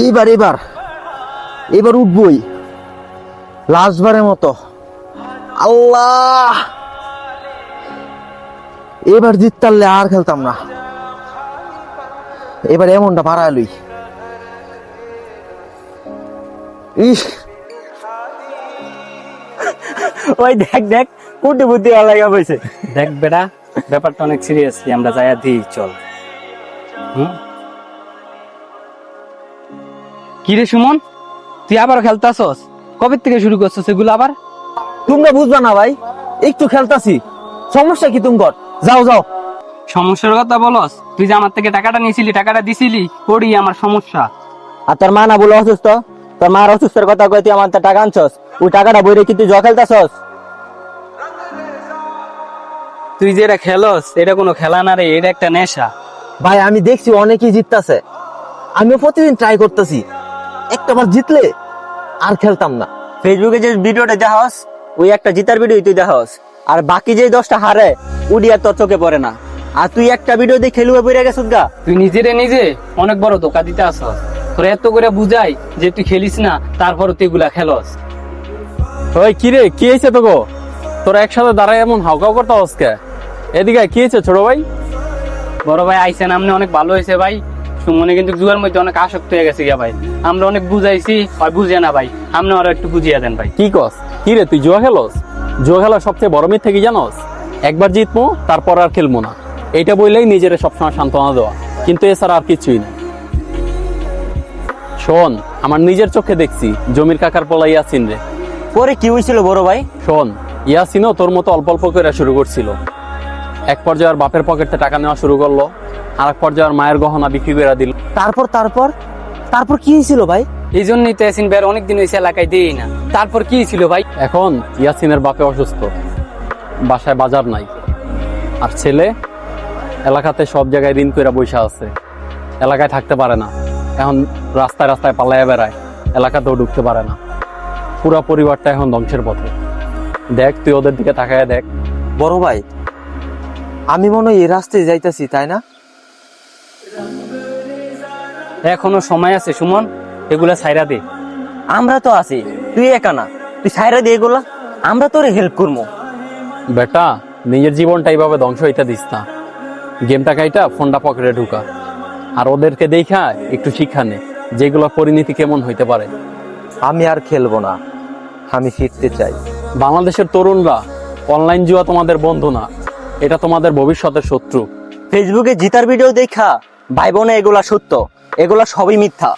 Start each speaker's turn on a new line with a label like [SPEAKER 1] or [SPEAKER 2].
[SPEAKER 1] এবার এবার এবার উঠবই লাস্টবারের মতো। আল্লাহ, এবার জিততারলে আর খেলতাম না। এবার এমনটা পারালুই। ইস,
[SPEAKER 2] ওই দেখ দেখ কুটি বুদ্ধি লাগা বইছে। দেখ বেটা, ব্যাপারটা অনেক সিরিয়াসলি, আমরা যাইয়া দিই চল। কি রে সুমন, তুই আবার খেলতাছস? কবে থেকে শুরু করছস এগুলো আবার?
[SPEAKER 1] তোমরা বুঝবা না ভাই, একটু খেলতাছি, সমস্যা কি তোমার? যাও যাও।
[SPEAKER 2] সমস্যার কথা বলস? তুই যে আমার থেকে টাকাটা নিয়েছিলি, টাকাটা দিছিলি, ওরই আমার সমস্যা।
[SPEAKER 3] আর তোর মা না বলে অসুস্থ, তোর মার অসুস্থের কথা কই তুই আমার তা টাকা আনছস? ওই টাকাটা বইরে কি তুই জুয়া খেলতাছস?
[SPEAKER 2] তুই যে এটা খেলস, এটা কোনো খেলা না রে, এটা একটা নেশা।
[SPEAKER 1] ভাই আমি দেখছি অনেকেই জিততাছে, আমিও প্রতিদিন ট্রাই করতেছি, একটাবার জিতলে আর খেলতাম না।
[SPEAKER 3] ফেসবুকে যে ভিডিওটা দেখাস, ওই একটা জিতার ভিডিও তুই দেখাস, আর বাকি যে 10টা হারে উডি আর তোর চোখে পড়ে না। আর তুই একটা ভিডিও দিয়ে খেলুয়ে পড়ে গেছিস গা।
[SPEAKER 2] তুই নিজেরে নিজে অনেক বড় ধোকা দিতে আসস। তোর এত করে বুঝাই যে তুই খেলিস না, তারপর তুই এগুলা খেলস।
[SPEAKER 4] ওই কিরে, কি হয়েছে তোকে? তোরা একসাথে দাঁড়ায় এমন হাউকাউ করতে হসকে? এদিকে কি হয়েছে ছোট ভাই?
[SPEAKER 2] বড় ভাই আইসেন, আপনি অনেক ভালো হয়েছে ভাই। সুমনে কিন্তু জুয়ার মধ্যে অনেক আসক্ত হয়ে গেছে গিয়া ভাই। আমরা অনেক বুঝাইছি, হয় বুঝে না ভাই। আপনি আরো একটু বুঝিয়ে দেন ভাই।
[SPEAKER 4] কি কস? কি রে, তুই জুয়া খেলস? জুয়া খেলার সবচেয়ে বড় মিথ্যে কি জানোস? একবার জিতবো তারপর আর খেলবো না, এইটা বললেই নিজের সবসময় সান্ত্বনা দেওয়া, কিন্তু এছাড়া আর কিছুই না। শোন, আমার নিজের চোখে দেখছি জমির কাকার পোলা ইয়াসিন রে।
[SPEAKER 3] পরে কি হয়েছিল বড় ভাই?
[SPEAKER 4] শোন, ইয়াসিনও তোর মতো অল্প অল্প করে শুরু করছিল। এক পর্যায়ে আর বাপের পকেটে টাকা নেওয়া শুরু করলো, আর এক পর্যায়ে আর মায়ের গহনা বিক্রি করে দিল।
[SPEAKER 1] তারপর তারপর তারপর কি হয়েছিল ভাই?
[SPEAKER 2] এই জন্যই তো এসিন ভাই অনেকদিন হয়েছে এলাকায় দিই না। তারপর কি ছিল ভাই?
[SPEAKER 4] এখন ইয়াসিনের বাপে অসুস্থ, বাসায় বাজার নাই, আর ছেলে এলাকাতে সব জায়গায় ঋণ কইরা বৈশা আছে, এলাকায় থাকতে পারে না। এখন রাস্তায় রাস্তায় পালাইয়া বেড়ায়, এলাকাতেও ঢুকতে পারে না। পুরা পরিবারটা এখন ধ্বংসের পথে। দেখ, তুই ওদের দিকে তাকায় দেখ।
[SPEAKER 1] বড় ভাই, আমি মনে হয় এই রাস্তায় যাইতাছি, তাই না?
[SPEAKER 2] এখনো সময় আছে সুমন, এগুলা ছাইরা দে।
[SPEAKER 3] আমরা তো আছি, তুই একা না, তুই সাইরা দিয়ে এগুলা, আমরা তোরে হেল্প করবো।
[SPEAKER 4] বেটা, নিজের জীবনটা এইভাবে ধ্বংস হইতে দিস না। গেমটা কাইটা ফোনটা পকেটে ঢুকা, আর ওদেরকে দেখা একটু শিক্ষা নে যেগুলো পরিণতি কেমন হইতে পারে।
[SPEAKER 1] আমি আর খেলবো না, আমি ফিরতে চাই।
[SPEAKER 4] বাংলাদেশের তরুণরা, অনলাইন জুয়া তোমাদের বন্ধু না, এটা তোমাদের ভবিষ্যতের শত্রু।
[SPEAKER 3] ফেসবুকে জিতার ভিডিও দেখা ভাই বোনে এগুলা সত্য, এগুলা সবই মিথ্যা।